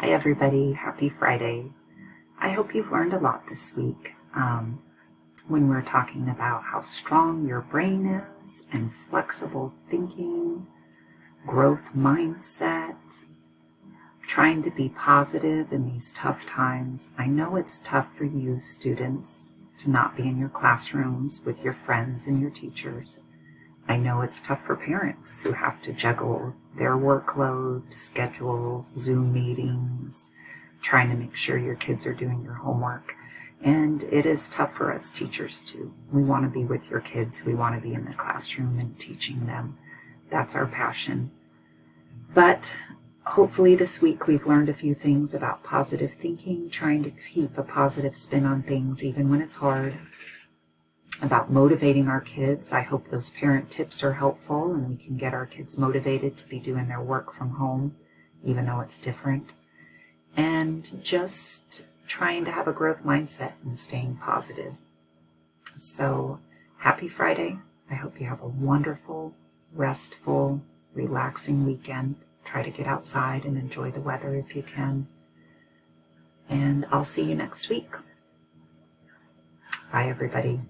Hi everybody, happy Friday. I hope you've learned a lot this week when we're talking about how strong your brain is and flexible thinking, growth mindset, trying to be positive in these tough times. I know it's tough for you students to not be in your classrooms with your friends and your teachers. I know it's tough for parents who have to juggle their workload, schedules, Zoom meetings, trying to make sure your kids are doing your homework. And it is tough for us teachers too. We want to be with your kids. We want to be in the classroom and teaching them. That's our passion. But hopefully this week we've learned a few things about positive thinking, trying to keep a positive spin on things even when it's hard. About motivating our kids. I hope those parent tips are helpful and we can get our kids motivated to be doing their work from home, even though it's different. And just trying to have a growth mindset and staying positive. So, happy Friday. I hope you have a wonderful, restful, relaxing weekend. Try to get outside and enjoy the weather if you can. And I'll see you next week. Bye, everybody.